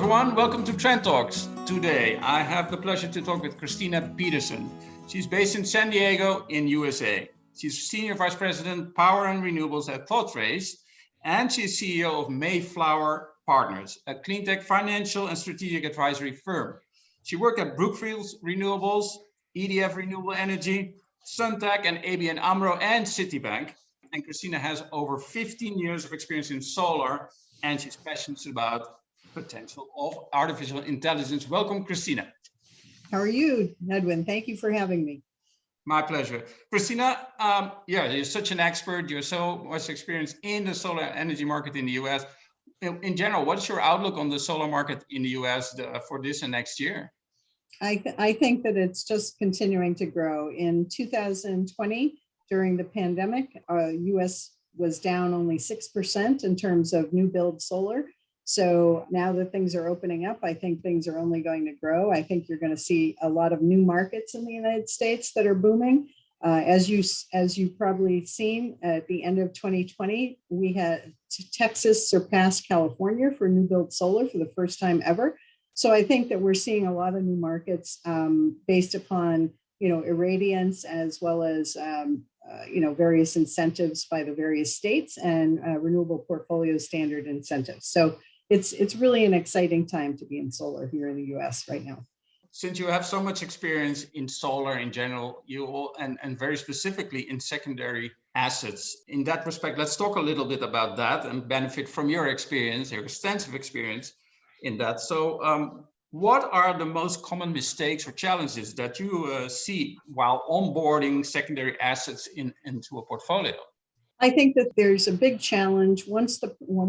everyone, welcome to Trend Talks. Today, I have the pleasure to talk with Kristina Peterson. She's based in San Diego in USA. She's Senior Vice President, Power and Renewables at ThoughtTrace, and she's CEO of Mayflower Partners, a cleantech financial and strategic advisory firm. She worked at Brookfield Renewables, EDF Renewable Energy, Suntech, and ABN AMRO, and Citibank. And Kristina has over 15 years of experience in solar, and she's passionate about potential of artificial intelligence. Welcome, Kristina. How are you, Edwin? Thank you for having me. My pleasure. Kristina, you're such an expert. You're so much experienced in the solar energy market in the US. In general, what's your outlook on the solar market in the US for this and next year? I think that it's just continuing to grow. In 2020, during the pandemic, US was down only 6% in terms of new build solar. So now that things are opening up, I think things are only going to grow. I think you're going to see a lot of new markets in the United States that are booming. As you've probably seen, at the end of 2020, we had Texas surpass California for new build solar for the first time ever. So I think that we're seeing a lot of new markets based upon, irradiance as well as various incentives by the various states and renewable portfolio standard incentives. So it's really an exciting time to be in solar here in the US right now. Since you have so much experience in solar in general, and very specifically in secondary assets, in that respect, let's talk a little bit about that and benefit from your experience, your extensive experience in that. So what are the most common mistakes or challenges that you see while onboarding secondary assets into a portfolio? I think that there's a big challenge when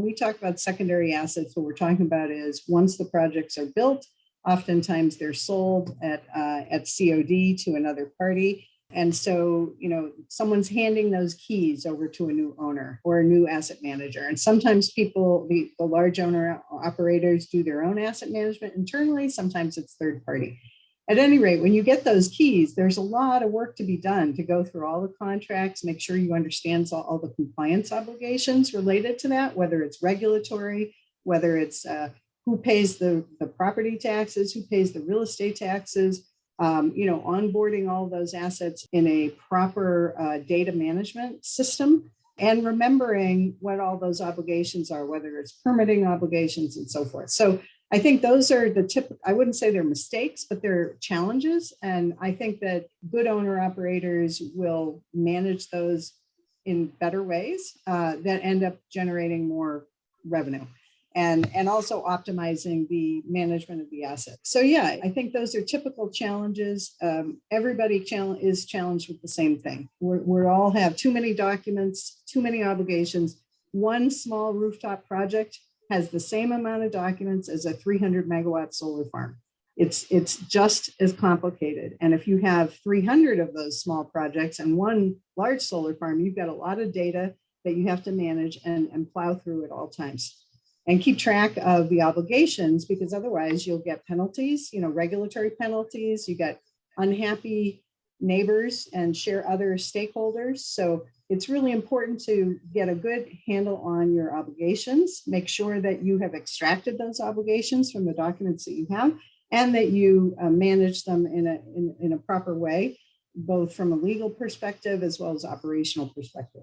we talk about secondary assets, what we're talking about is once the projects are built, oftentimes they're sold at COD to another party. And so, someone's handing those keys over to a new owner or a new asset manager. And sometimes the large owner operators do their own asset management internally. Sometimes it's third party. At any rate, when you get those keys, there's a lot of work to be done to go through all the contracts, make sure you understand all the compliance obligations related to that, whether it's regulatory, whether it's who pays the property taxes, who pays the real estate taxes, onboarding all those assets in a proper data management system, and remembering what all those obligations are, whether it's permitting obligations and so forth. So I think those are I wouldn't say they're mistakes, but they're challenges. And I think that good owner operators will manage those in better ways that end up generating more revenue and also optimizing the management of the asset. So yeah, I think those are typical challenges. Everybody is challenged with the same thing. We all have too many documents, too many obligations. One small rooftop project has the same amount of documents as a 300 megawatt solar farm. It's just as complicated. And if you have 300 of those small projects and one large solar farm, you've got a lot of data that you have to manage and plow through at all times. And keep track of the obligations, because otherwise you'll get penalties, regulatory penalties, you get unhappy neighbors and share other stakeholders. So it's really important to get a good handle on your obligations, make sure that you have extracted those obligations from the documents that you have, and that you manage them in a proper way, both from a legal perspective as well as operational perspective.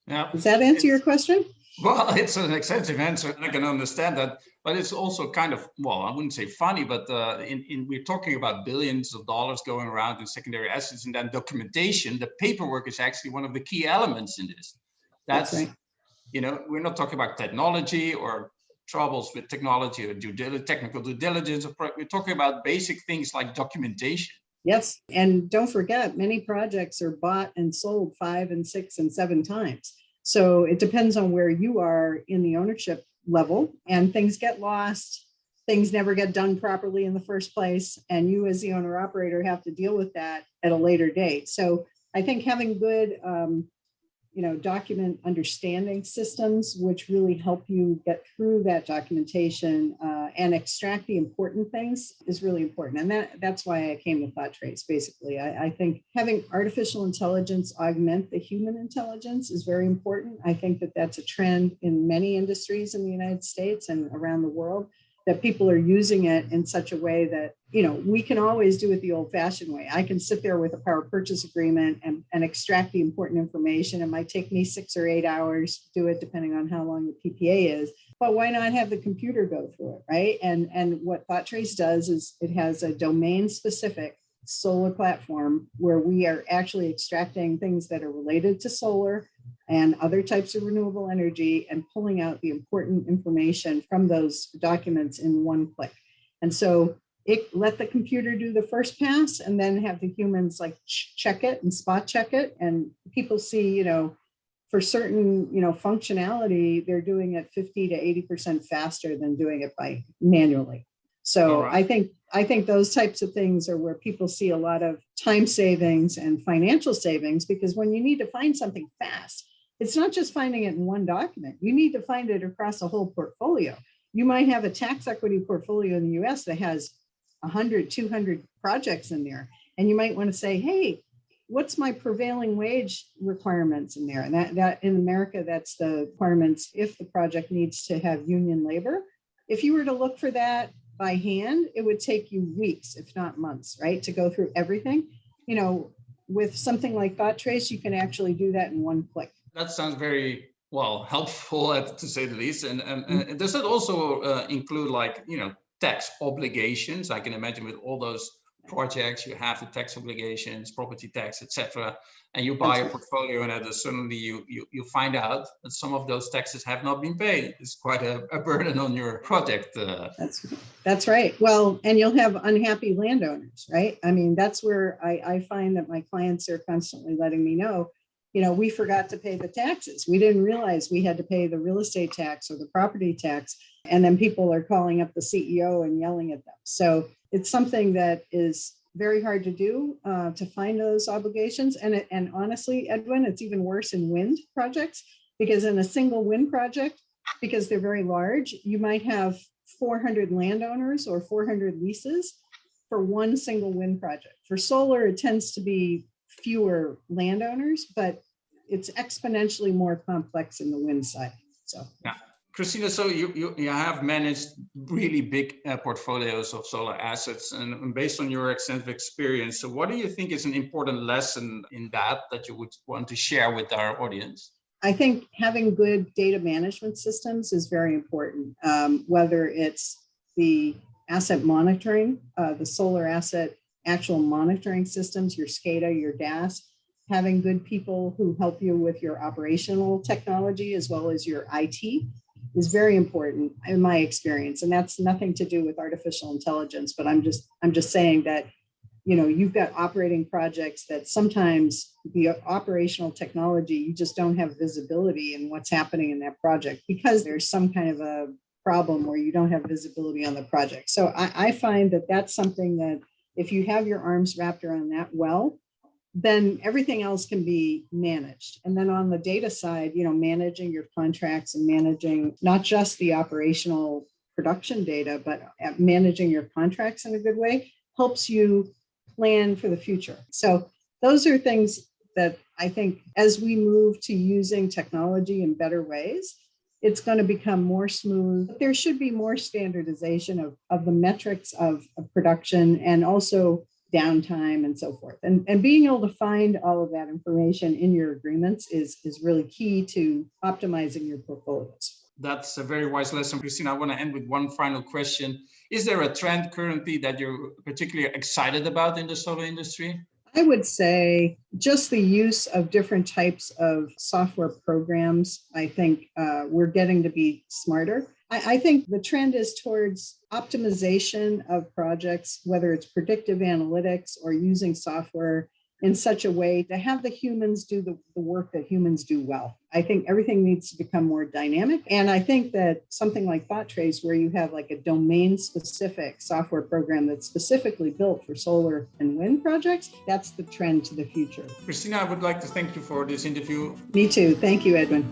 Yeah. Does that answer your question? Well, it's an extensive answer, and I can understand that, but it's also kind of, I wouldn't say funny, but we're talking about billions of dollars going around in secondary assets, and then documentation, the paperwork is actually one of the key elements in this. That's right. We're not talking about technology or troubles with technology or technical due diligence. We're talking about basic things like documentation. Yes, and don't forget, many projects are bought and sold 5 and 6 and 7 times. So it depends on where you are in the ownership level, and things get lost, things never get done properly in the first place, and you as the owner operator have to deal with that at a later date. So I think having good document understanding systems, which really help you get through that documentation and extract the important things, is really important. And that's why I came to ThoughtTrace, basically. I think having artificial intelligence augment the human intelligence is very important. I think that that's a trend in many industries in the United States and around the world. that people are using it in such a way that, we can always do it the old-fashioned way. I can sit there with a power purchase agreement and extract the important information. It might take me 6 or 8 hours to do it, depending on how long the PPA is. But why not have the computer go through it, right? And what ThoughtTrace does is it has a domain-specific solar platform where we are actually extracting things that are related to solar and other types of renewable energy and pulling out the important information from those documents in one click. And so let the computer do the first pass and then have the humans like check it and spot check it. And people see, for certain, functionality, they're doing it 50 to 80% faster than doing it by manually. So I think those types of things are where people see a lot of time savings and financial savings, because when you need to find something fast, it's not just finding it in one document. You need to find it across a whole portfolio. You might have a tax equity portfolio in the US that has 100, 200 projects in there. And you might want to say, hey, what's my prevailing wage requirements in there? And that in America, that's the requirements if the project needs to have union labor. If you were to look for that by hand, it would take you weeks, if not months, right, to go through everything. With something like ThoughtTrace, you can actually do that in one click. That sounds very helpful, to say the least. And does it also include tax obligations? I can imagine with all those projects, you have the tax obligations, property tax, etc. And you buy a portfolio, and then suddenly you find out that some of those taxes have not been paid. It's quite a burden on your project. That's right. Well, and you'll have unhappy landowners, right? I mean, that's where I find that my clients are constantly letting me know, we forgot to pay the taxes. We didn't realize we had to pay the real estate tax or the property tax. And then people are calling up the CEO and yelling at them. So it's something that is very hard to do, to find those obligations. And honestly, Edwin, it's even worse in wind projects, because in a single wind project, because they're very large, you might have 400 landowners or 400 leases for one single wind project. For solar, it tends to be fewer landowners, but it's exponentially more complex in the wind side. So yeah. Kristina, so you have managed really big portfolios of solar assets, and based on your extensive experience, so what do you think is an important lesson in that you would want to share with our audience? I think having good data management systems is very important, whether it's the asset monitoring, the solar asset actual monitoring systems, your SCADA, your DAS, having good people who help you with your operational technology as well as your IT is very important in my experience. And that's nothing to do with artificial intelligence, but I'm just saying that, you've got operating projects that sometimes the operational technology, you just don't have visibility in what's happening in that project because there's some kind of a problem where you don't have visibility on the project. So I find that that's something that if you have your arms wrapped around that well, then everything else can be managed. And then on the data side, managing your contracts and managing not just the operational production data, but managing your contracts in a good way helps you plan for the future. So those are things that I think as we move to using technology in better ways, it's going to become more smooth. There should be more standardization of the metrics of production and also downtime and so forth. And being able to find all of that information in your agreements is really key to optimizing your portfolios. That's a very wise lesson, Kristina. I want to end with one final question. Is there a trend currently that you're particularly excited about in the solar industry? I would say just the use of different types of software programs. I think we're getting to be smarter. I think the trend is towards optimization of projects, whether it's predictive analytics or using software in such a way to have the humans do the work that humans do well. I think everything needs to become more dynamic. And I think that something like ThoughtTrace, where you have like a domain-specific software program that's specifically built for solar and wind projects, that's the trend to the future. Kristina, I would like to thank you for this interview. Me too. Thank you, Edwin.